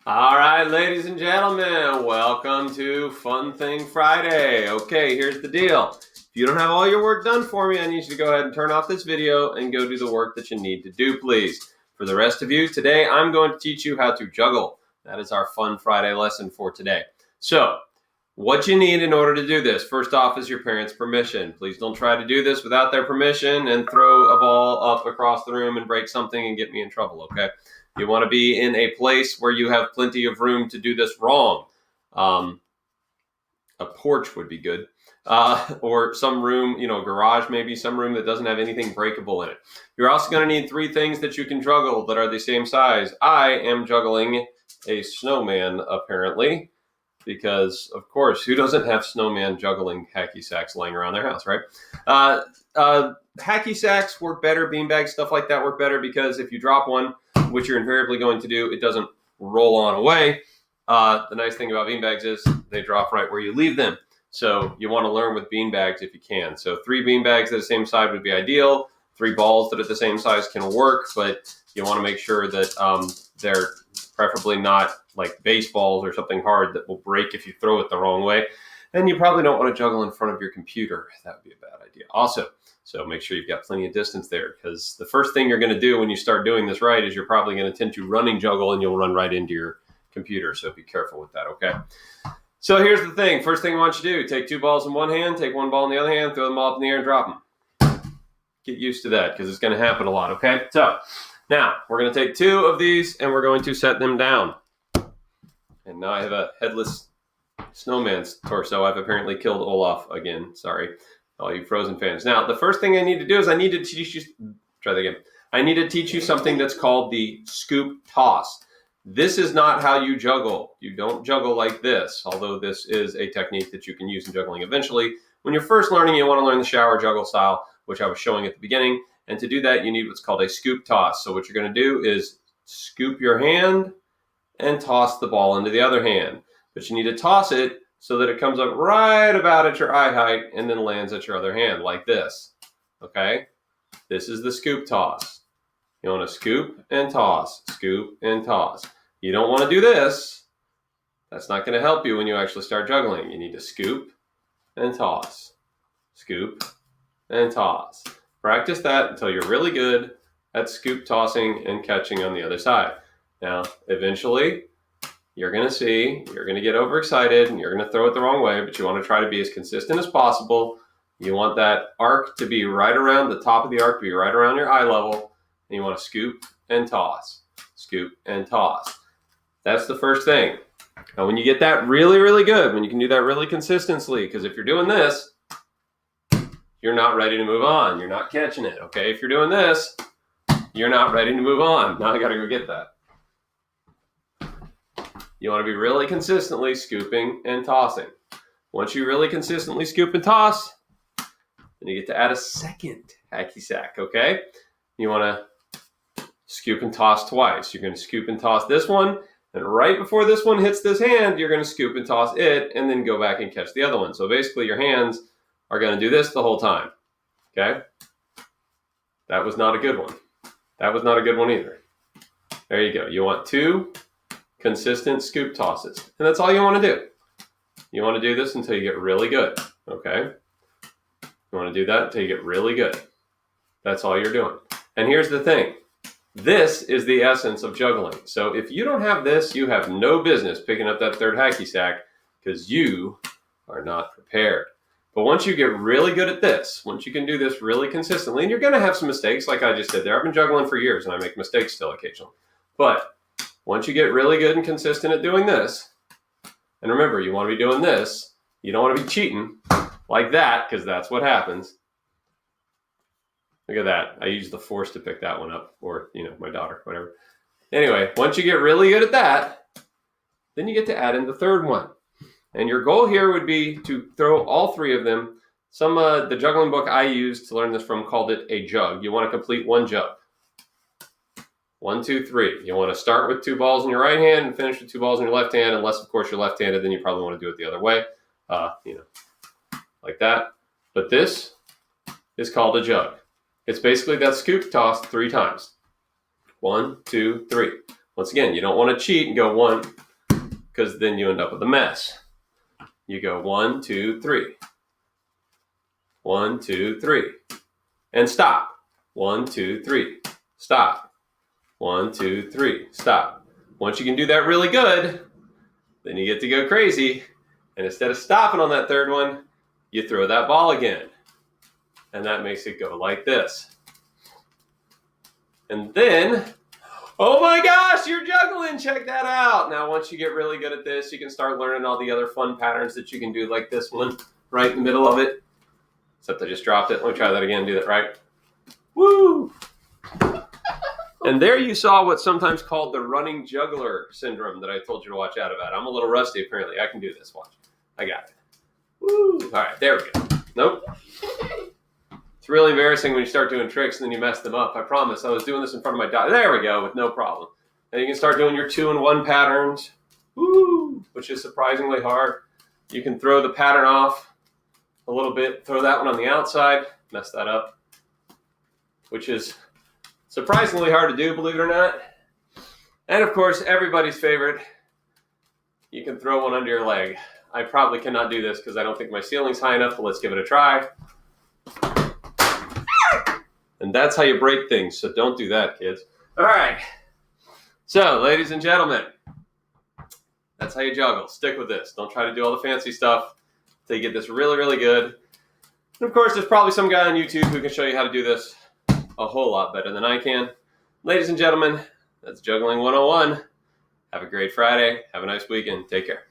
All right, ladies and gentlemen, welcome to Fun Thing Friday. Okay, here's the deal. If you don't have all your work done for me, I need you to go ahead and turn off this video and go do the work that you need to do, please. For the rest of you, today I'm going to teach you how to juggle. That is our Fun Friday lesson for today. So, what you need in order to do this, first off, is your parents' permission. Please don't try to do this without their permission and throw a ball up across the room and break something and get me in trouble, okay? You want to be in a place where you have plenty of room to do this wrong. A porch would be good. Or some room, a garage maybe, some room that doesn't have anything breakable in it. You're also going to need 3 things that you can juggle that are the same size. I am juggling a snowman, apparently, because, of course, who doesn't have snowman juggling hacky sacks laying around their house, right? Hacky sacks work better, beanbags, stuff like that work better because if you drop one, which you're invariably going to do, it doesn't roll on away. The nice thing about beanbags is they drop right where you leave them. So you want to learn with beanbags if you can. So 3 beanbags at the same size would be ideal. 3 balls that are the same size can work, but you want to make sure that they're preferably not like baseballs or something hard that will break if you throw it the wrong way. And you probably don't want to juggle in front of your computer. That would be a bad idea. Also, so make sure you've got plenty of distance there, because the first thing you're going to do when you start doing this right is you're probably going to tend to running juggle and you'll run right into your computer. So be careful with that, okay? So here's the thing. First thing I want you to do, take 2 balls in one hand, take 1 ball in the other hand, throw them all up in the air and drop them. Get used to that because it's going to happen a lot, okay? So now we're going to take 2 of these and we're going to set them down. And now I have a headless snowman's torso. I've apparently killed Olaf again. Sorry, all you Frozen fans. Now, the first thing I need to do is I need to teach you, try that again. I need to teach you something that's called the scoop toss. This is not how you juggle. You don't juggle like this, although this is a technique that you can use in juggling eventually. When you're first learning, you want to learn the shower juggle style, which I was showing at the beginning. And to do that, you need what's called a scoop toss. So what you're going to do is scoop your hand and toss the ball into the other hand. But you need to toss it so that it comes up right about at your eye height and then lands at your other hand like this. Okay? This is the scoop toss. You want to scoop and toss, scoop and toss. You don't want to do this. That's not going to help you when you actually start juggling. You need to scoop and toss, scoop and toss. Practice that until you're really good at scoop tossing and catching on the other side. Now, eventually, you're going to get overexcited and you're going to throw it the wrong way, but you want to try to be as consistent as possible. You want that arc to be right around the top of the arc, to be right around your eye level, and you want to scoop and toss, scoop and toss. That's the first thing. Now, when you get that really, really good, when you can do that really consistently, because if you're doing this, you're not ready to move on. You're not catching it, okay? If you're doing this, you're not ready to move on. Now I got to go get that. You want to be really consistently scooping and tossing. Once you really consistently scoop and toss, then you get to add a second hacky sack, okay? You want to scoop and toss twice. You're going to scoop and toss this one, and right before this one hits this hand, you're going to scoop and toss it, and then go back and catch the other one. So basically your hands are going to do this the whole time, okay? That was not a good one. That was not a good one either. There you go. You want 2 consistent scoop tosses. And that's all you want to do. You want to do this until you get really good, okay? You want to do that until you get really good. That's all you're doing. And here's the thing. This is the essence of juggling. So if you don't have this, you have no business picking up that 3rd hacky sack because you are not prepared. But once you get really good at this, once you can do this really consistently, and you're going to have some mistakes like I just did there. I've been juggling for years and I make mistakes still occasionally. But once you get really good and consistent at doing this, and remember, you want to be doing this, you don't want to be cheating like that, because that's what happens. Look at that. I used the force to pick that one up, or, my daughter, whatever. Anyway, once you get really good at that, then you get to add in the 3rd one. And your goal here would be to throw all 3 of them. The juggling book I used to learn this from called it a jug. You want to complete 1 jug. 1, 2, 3. You want to start with 2 balls in your right hand and finish with 2 balls in your left hand. Unless, of course, you're left-handed, then you probably want to do it the other way, like that. But this is called a jug. It's basically that scoop toss 3 times. 1, 2, 3. Once again, you don't want to cheat and go 1, because then you end up with a mess. You go 1, 2, 3. 1, 2, 3. And stop. 1, 2, 3. Stop. 1, 2, 3. Stop. Once you can do that really good, then you get to go crazy. And instead of stopping on that third one, you throw that ball again. And that makes it go like this. And then, oh my gosh, you're juggling. Check that out. Now, once you get really good at this, you can start learning all the other fun patterns that you can do, like this one right in the middle of it. Except I just dropped it. Let me try that again. Do that right. Woo! And there you saw what's sometimes called the running juggler syndrome that I told you to watch out about. I'm a little rusty, apparently. I can do this. Watch. I got it. Woo! All right, there we go. Nope. It's really embarrassing when you start doing tricks and then you mess them up. I promise. I was doing this in front of my daughter. There we go, with no problem. And you can start doing your 2-in-1 patterns. Woo! Which is surprisingly hard. You can throw the pattern off a little bit. Throw that one on the outside. Mess that up. Which is surprisingly hard to do, believe it or not. And of course, everybody's favorite, you can throw one under your leg. I probably cannot do this because I don't think my ceiling's high enough, but let's give it a try. And that's how you break things, so don't do that, kids. All right. So, ladies and gentlemen, that's how you juggle. Stick with this. Don't try to do all the fancy stuff until you get this really, really good. And of course, there's probably some guy on YouTube who can show you how to do this a whole lot better than I can. Ladies and gentlemen, that's Juggling 101. Have a great Friday. Have a nice weekend. Take care.